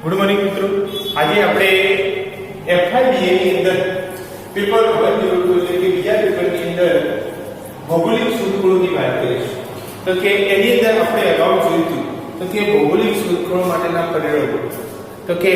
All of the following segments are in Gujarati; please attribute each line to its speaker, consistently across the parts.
Speaker 1: ગુડ મોર્નિંગ મિત્રો, આજે આપણે FIBA ની અંદર પેપર 102 એટલે કે બીજા પેપરની અંદર ભૌગોલિક શોધખોળોની વાત કરીશું. તો કે એની અંદર આપણે અગાઉ જોયું હતું તો કે ભૌગોલિક શોધખોળો માટેના પરિણામો, તો કે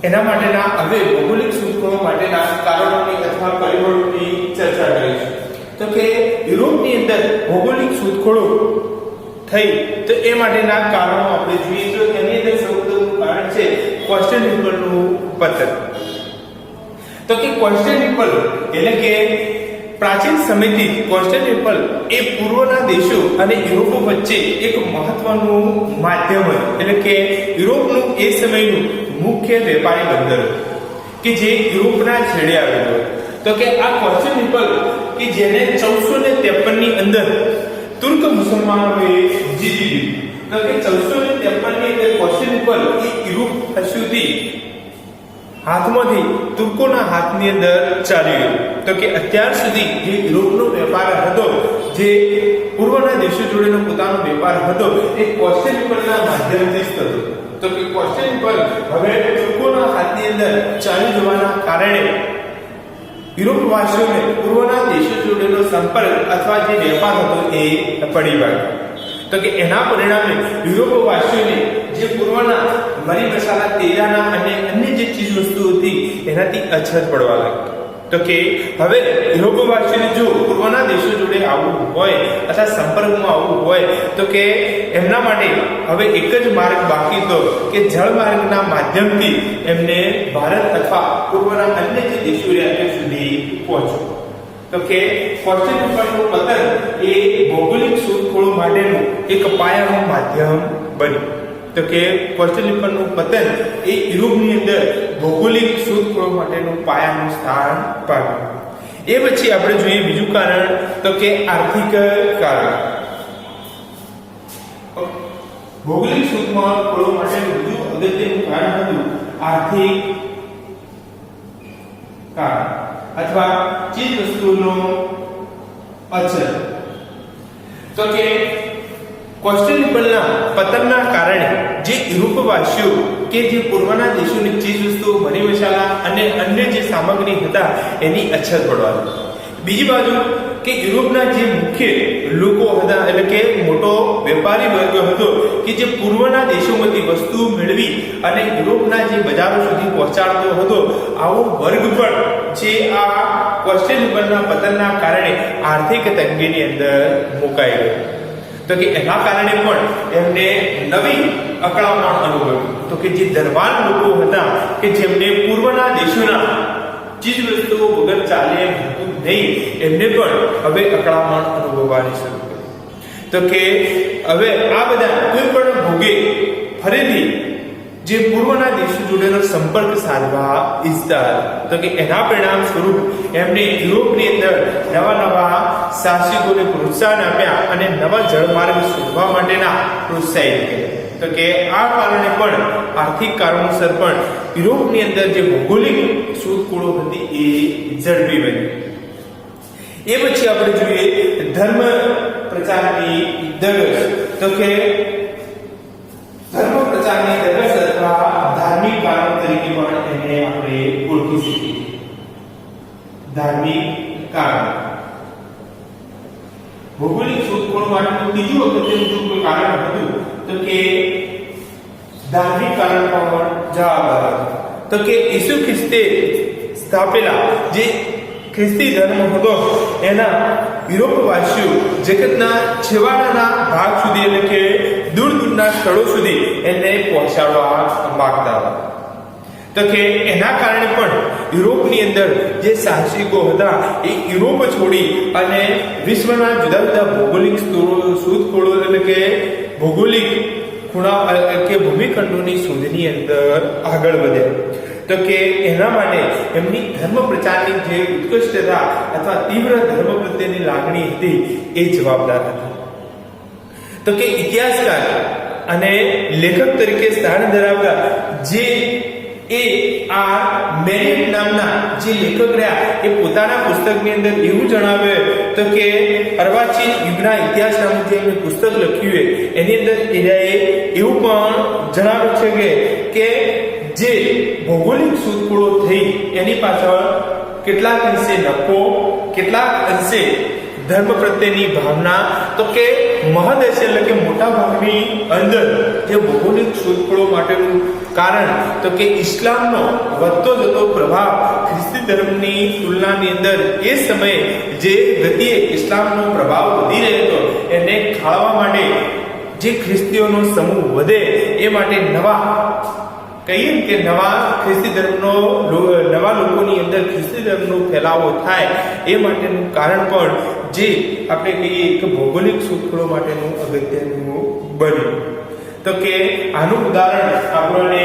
Speaker 1: એના માટેના હવે ભૌગોલિક શોધખોળો માટેના કારણોની અથવા પરિબળોની ચર્ચા કરીશું. તો કે યુરોપની અંદર ભૌગોલિક શોધખોળો થઈ તો એ માટેના કારણો આપણે જોઈએ તો એની અંદર સૌપ્રથમ કારણ છે કોન્સ્ટેન્ટિનોપલનું પતન. તો કે કોન્સ્ટેન્ટિનોપલ એટલે કે પ્રાચીન સમયથી કોન્સ્ટેન્ટિનોપલ એ પૂર્વના દેશો અને યુરોપ વચ્ચે એક મહત્વનું માધ્યમ હતું, એટલે કે યુરોપનું એ સમયનું મુખ્ય વેપારી બંદર કે જે યુરોપના છેડે આવેલું. તો કે આ કોન્સ્ટેન્ટિનોપલ કે જેને 1453 ની અંદર તુર્ક મુસલમાનોએ જીતી લીધું. તો કે 1453 ની અંદર કોન્સ્ટેન્ટિનોપલ એ યુરોપ સુધી હાથમાંથી તુર્કોના હાથની અંદર ચાલી ગયું. તો કે અત્યાર સુધી જે યુરોપનો વેપાર હતો, જે પૂર્વના દેશો જોડેનો પોતાનો વેપાર હતો, એ કોન્સ્ટેન્ટિનોપલના માધ્યમથી જ થતો. તો કે કોન્સ્ટેન્ટિનોપલ હવે તુર્કોના હાથની અંદર ચાલી જવાના કારણે યુરોપવાસીઓને પૂર્વના દેશો જોડેનો સંપર્ક અથવા જે વેપાર હતો એ પડી ગયો. તો કે એના પરિણામે યુરોપવાસીઓને જે પૂર્વના મરી મસાલા, તેલાના અને અન્ય જે ચીજ વસ્તુઓ હતી એનાથી અછત પડવા લાગી. તો કે હવે યુરોપવાસીઓને જો પૂર્વના દેશો જોડે આવવું હોય અથવા સંપર્કમાં આવવું હોય તો કે એમના માટે હવે એક જ માર્ગ બાકી હતો કે જળ માર્ગના માધ્યમથી એમને ભારત અથવા પૂર્વના અન્ય જે દેશો રહ્યા સુધી પહોંચવું. તો કે કોન્સ્ટેન્ટિનોપલનું પતન એ ભૌગોલિક શોધખોળો માટેનું એક પાયાનું માધ્યમ બન્યું. તો કે કોન્સ્ટેન્ટિનોપલનું પતન એ યુરોપની અંદર ભૌગોલિક શોધખોળો માટેનું પાયાનું સ્થાન પામ્યું. એ પછી આપણે જોઈએ બીજું કારણ, તો કે આર્થિક કારણ. ભૌગોલિક શોધખોળો માટેનું બીજું અગત્યનું કારણ હતું આર્થિક કારણ અથવા ચીજ વસ્તુઓનો અછત. તો કે કોન્સ્ટેન્ટિનોપલના પતનના કારણે જે યુરોપવાસીઓ કે જે પૂર્વના દેશોની ચીજ વસ્તુઓ, મરી મસાલા અને અન્ય જે સામગ્રી હતા એની અછત પડવા લાગી. બીજી બાજુ કે યુરોપના જે મુખ્ય લોકો હતા, એટલે કે મોટો વેપારી વર્ગ હતો કે જે પૂર્વના દેશોમાંથી વસ્તુ મેળવી અને યુરોપના જે બજારો સુધી પહોંચાડતો હતો, આવો વર્ગ પણ જે આ કોન્સ્ટેન્ટિનોપલના પતનના કારણે આર્થિક તંગીની અંદર મુકાઈ ગયો. તો કે એના કારણે પણ એમને નવી અકળામણ અનુભવી. તો કે જે ધનવાન લોકો હતા કે જેમને પૂર્વના દેશોના ચીજ વસ્તુઓ વગર ચાલે હતું નહીં, એમને પણ હવે અકળામણ અનુભવવાની શરૂ કરી. તો કે હવે આ બધા કોઈ પણ ભોગે ફરીથી જે પૂર્વના દેશો જોડેનો સંપર્ક સાધવા ઈચ્છતા. તો કે એના પરિણામ સ્વરૂપ એમને યુરોપની અંદર નવા સાહસિકોને પ્રોત્સાહન આપ્યા અને નવા જળમાર્ગ શોધવા માટેના પ્રોત્સાહિત કર્યા. તો કે આ કારણે પણ આર્થિક કારણોસર પણ યુરોપની અંદર જે ભૌગોલિક શોધખોળો હતી એ ઝડપી બની. એ પછી આપણે જોઈએ ધર્મ પ્રચારની ધગશ. તો કે ધર્મ પ્રચારની ધગશ અથવા ધાર્મિક કારણ તરીકે પણ એને આપણે ઓળખી શકીએ. ધાર્મિક કારણ. ભૌગોલિક શોધખોળ માટેનું બીજું અગત્યનું કારણ હતું તો કે ધાર્મિક કારણ પણ જવાબદાર હતું. તો કે ઈસુ ખ્રિસ્તે સ્થાપેલા જે ખ્રિસ્તી ધર્મ હતો એના યુરોપવાસીઓ જગતના છેવાડાના ભાગ સુધી, એટલે કે દૂર દૂરના સ્થળો સુધી એને પહોંચાડવા માંગતા હતા. તો કે એના કારણે પણ યુરોપની અંદર જે સાહસિકો હતા એ યુરોપ છોડી અને વિશ્વના જુદા જુદા ભૌગોલિક શોધખોળો, એટલે કે ભૌગોલિક ખૂણા કે ભૂમિખંડોની શોધની અંદર આગળ વધ્યા. તો કે એના માટે એમની ધર્મ પ્રચારની જે ઉત્કૃષ્ટતા અથવા તીવ્ર ધર્મ પ્રત્યેની લાગણી હતી એ જવાબદાર હતી. તો કે ઇતિહાસકાર અને લેખક તરીકે સ્થાન ધરાવતા જે એ આ મેરિયટ નામના જે લેખક રહ્યા એ પોતાના પુસ્તકની અંદર એવું જણાવે તો કે અર્વાચીન યુગના ઇતિહાસ નામનું જે એમણે પુસ્તક લખ્યું છે એની અંદર એવું પણ જણાવે છે કે જે ભૌગોલિક શોધખોળો થઈ એની પાછળ કેટલાક અંશે નફો, કેટલાક અંશે ધર્મ પ્રત્યેની ભાવના, તો કે મહદઅંશે એટલે કે મોટા ભાગની અંદર જે ભૌગોલિક શોધખોળો માટેનું કારણ તો કે ઇસ્લામનો વધતો જતો પ્રભાવ ખ્રિસ્તી ધર્મની તુલનાની અંદર એ સમયે જે ગતિએ ઇસ્લામનો પ્રભાવ વધી રહ્યો હતો એને ખાળવા માટે જે ખ્રિસ્તીઓનો સમૂહ વધે એ માટે નવા ખ્રિસ્તી ધર્મનો નવા લોકોની અંદર ખ્રિસ્તી ધર્મનો ફેલાવો થાય એ માટેનું કારણ પણ જે આપણે કહીએ કે ભૌગોલિક શોધખોળો માટેનું અગત્યનું બન્યું. તો કે આનું ઉદાહરણ આપણને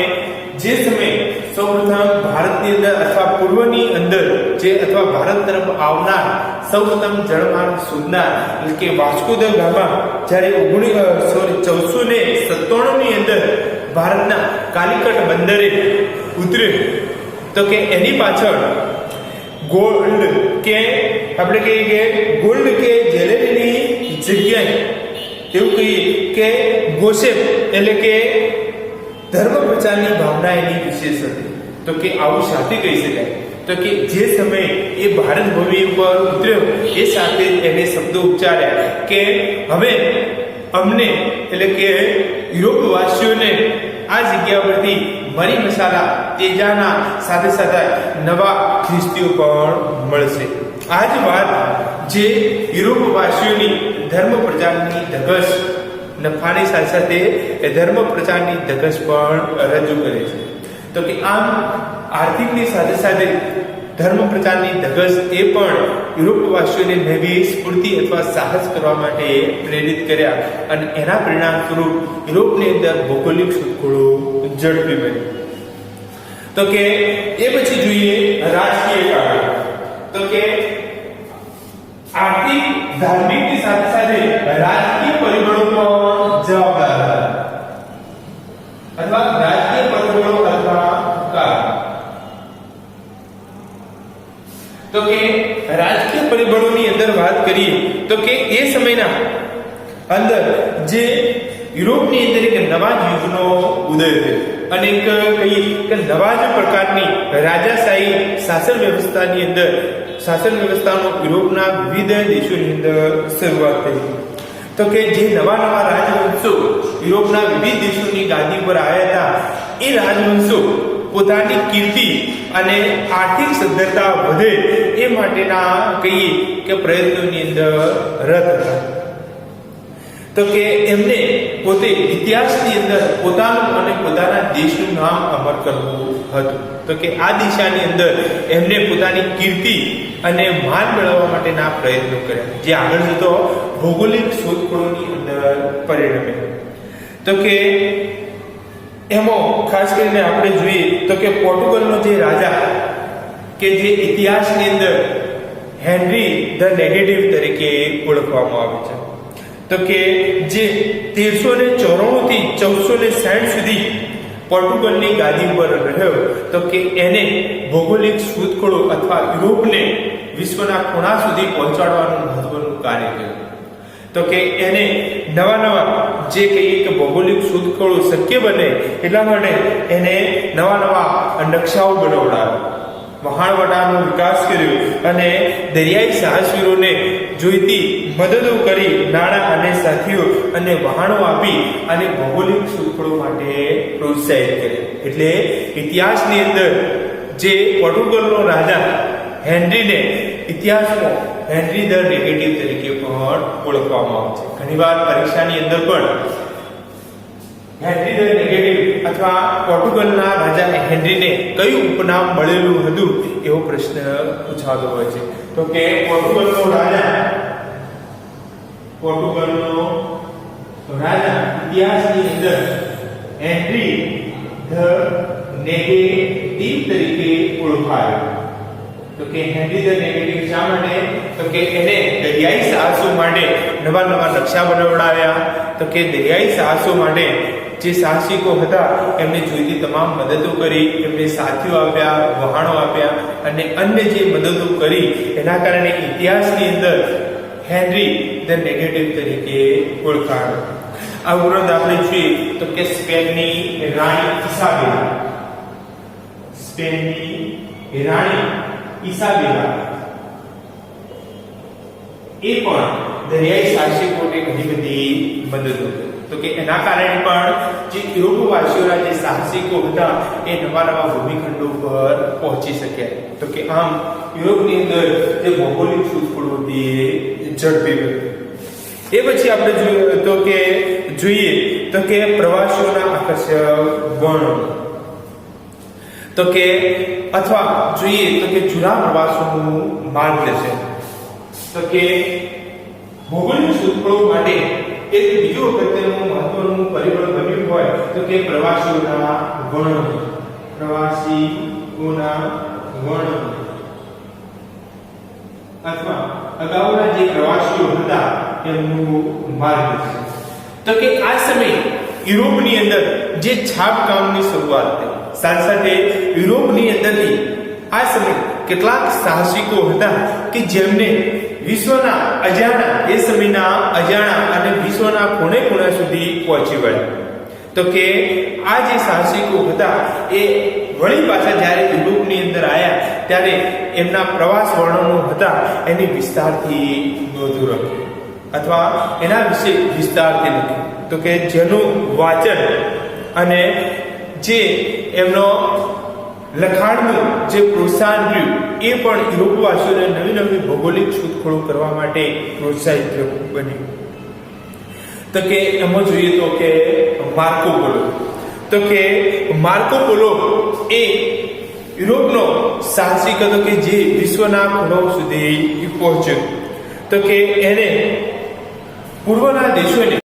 Speaker 1: જે સમયે સૌપ્રથમ ભારતની અંદર અથવા પૂર્વની અંદર જે અથવા ભારત તરફ આવનાર સૌપ્રથમ જળમાર્ગ શોધનાર એટલે કે વાસ્કો દ ગામા જ્યારે 1497 ની અંદર ભારતના કાલિકટ બંદરે ઉતર્યો તો કે એની પાછળ ગોલ્ડ કે આપણે કહીએ કે ગોલ્ડ કે જ્વેલરીની જગ્યાએ એવું કહીએ કે ગોસેપ એટલે કે ધર્મ પ્રચારની ભાવના એની વિશેષ હતી. તો કે આવું સાથે કહી શકાય તો કે જે સમયે એ ભારત ભૂમિ પર ઉતર્યો એ સાથે એને શબ્દો ઉચ્ચાર્યા કે હવે અમને એટલે કે યુરોપવાસીઓને આ જગ્યા પરથી મરી મસાલા તેજાના સાથે સાથે નવા ખ્રિસ્તીઓ પણ મળશે. આ જ વાત જે યુરોપવાસીઓની ધર્મ પ્રચારની ધગશ નફાની સાથે સાથે એ ધર્મ પ્રચારની ધગશ પણ રજૂ કરે છે. તો કે આમ આર્થિકની સાથે સાથે ધર્મ પ્રચારની ધગશ એ પણ યુરોપવાસીઓને નવી સ્ફૂર્તિ અથવા સાહસ કરવા માટે પ્રેરિત કર્યા અને એના પરિણામ સ્વરૂપ યુરોપની અંદર ભૌગોલિક શોધખોળો ઝડપી બની. તો કે એ પછી જોઈએ રાજકીય કારણ. તો કે આર્થિક ધાર્મિકની સાથે સાથે રાજકીય પરિબળો પણ જવાબદાર હતા અથવા રાજકીય પરિબળો અથવા કારણ. તો કે રાજકીય પરિબળોની અંદર વાત કરીએ તો કે એ સમયના અંદર જે યુરોપની અંદર એક નવા યુગનો ઉદય થયો અને એક કહીએ કે નવા જ પ્રકારની રાજાશાહી શાસન વ્યવસ્થાનો યુરોપના વિવિધ દેશોની અંદર શરૂઆત થઈ. તો કે જે નવા રાજવંશો યુરોપના વિવિધ દેશોની ગાદી પર આવ્યા હતા એ રાજવંશો પોતાની કીર્તિ અને આર્થિક સદ્ધરતા વધે એ માટેના કહીએ કે પ્રયત્નોની અંદર રત હતા. તો કે એમને પોતે ઇતિહાસની અંદર પોતાનું અને પોતાના દેશનું નામ અમર કરવું હતું. તો કે આ દિશાની અંદર એમને પોતાની કીર્તિ અને માન મેળવવા માટેના પ્રયત્નો કર્યા જે આગળ જતો ભૌગોલિક શોધખોળોની અંદર પરિણમે. તો કે એમાં ખાસ કરીને આપણે જોઈએ તો કે પોર્ટુગલનો જે રાજા કે જે ઇતિહાસની અંદર હેનરી ધ નેગેટિવ તરીકે ઓળખવામાં આવે છે. તો કે જે 1394 થી 1460 સુધી પોર્ટુગલની ગાદી પર રહ્યો. તો કે એને ભૌગોલિક શોધખોળો અથવા યુરોપને વિશ્વના ખૂણા સુધી પહોંચાડવાનું મહત્વનું કાર્ય કર્યું. તો કે એને નવા જે કહીએ કે ભૌગોલિક શોધખોળો શક્ય બને એટલા માટે એને નવા નકશાઓ બનાવડાવ્યા, વહાણવટાનો વિકાસ કર્યો અને દરિયાઈ સાહસવીરોને જોઈતી મદદો કરી નાણાં અને સાથીઓ અને વહાણો આપી અને ભૌગોલિક શોધખોળો માટે પ્રોત્સાહિત કર્યા. એટલે ઇતિહાસની અંદર જે પોર્ટુગલનો રાજા હેનરીને ઇતિહાસમાં હેનરી ધ નેગેટિવ તરીકે પણ ઓળખવામાં આવે છે. ઘણીવાર પરીક્ષાની અંદર પણ હેનરી ધ નેગેટિવ અથવા પોર્ટુગલના રાજા હેનરીને કયું ઉપનામ મળેલું હતું એવો પ્રશ્ન પૂછાતો હોય છે. તો કે પોર્ટુગલનો રાજા ઇતિહાસની અંદર હેનરી ધ નેગેટિવ તરીકે ઓળખાયો. તો કે હેનરી ધ નેગેટિવ શા માટે? તો કે એને દરિયાઈ સાહસો માટે નવા નકશા બનાવડાવ્યા. તો કે દરિયાઈ સાહસો માટે જે સાહસિકો હતા એમને જોઈતી તમામ મદદો કરી, એમને સાથીઓ આપ્યા, વહાણો આપ્યા અને અન્ય જે મદદો કરી એના કારણે ઇતિહાસની અંદર હેનરી ધ નેગેટિવ તરીકે ઓળખાણ. આ ઉપરાંત આપણે જોઈએ તો કે સ્પેનની રાણી ઇસાબેલા, સ્પેનની રાણી ઇસાબેલા એ પણ દરિયાઈ સાહસિકોને ઘણી બધી મદદો કરી. તો કે એના કારણે પણ જે યુરોપવાસીઓના જે સાહસિકો હતા એ નવા નવા ભૂમિખંડો પર પહોંચી શક્યા. તો કે આમ યુરોપની અંદર જે ભૌગોલિક શોધખોળો હતી એ ઝડપી બની. એ પછી આપણે જોઈએ તો કે પ્રવાસીઓના આકર્ષક વર્ણનો, તો કે અથવા જોઈએ તો કે જૂના પ્રવાસોનું માર્ગદર્શન. તો કે ભૌગોલિક શોધખોળો માટે એક બીજું અગત્યનું મહત્વનું પરિબળ બન્યું હોય તો કે પ્રવાસીઓના વર્ણનો, અથવા અગાઉના જે પ્રવાસીઓ હતા એમનું માર્ગદર્શન. તો કે આ સમયે યુરોપની અંદર જે છાપકામની શરૂઆત થઈ, સાથે સાથે યુરોપની અંદરથી આ સમયે કેટલાક સાહસિકો હતા કે જેમને વિશ્વના અજાણા, એ સમયના અજાણા અને વિશ્વના ખૂણે ખૂણા સુધી પહોંચી વળ્યા. તો કે આ જે સાહસિકો હતા એ વળી પાછા જ્યારે યુરોપની અંદર આવ્યા ત્યારે એમના પ્રવાસ વર્ણનો હતા એની વિસ્તારથી નોંધો રાખી અથવા એના વિશે વિસ્તારથી લખ્યું. તો કે જેનું વાંચન અને જે એમનો લખાણનું જે પ્રોત્સાહન રહ્યું એ પણ યુરોપવાસીઓને નવી નવી ભૌગોલિક શોધખોળો કરવા માટે પ્રોત્સાહિત બન્યું. તો કે એમાં જોઈએ તો કે માર્કો પોલો. તો કે માર્કો પોલો એ યુરોપનો સાહસિક હતો કે જે વિશ્વના ખૂણાઓ સુધી પહોંચ્યો. તો કે એને પૂર્વના દેશોને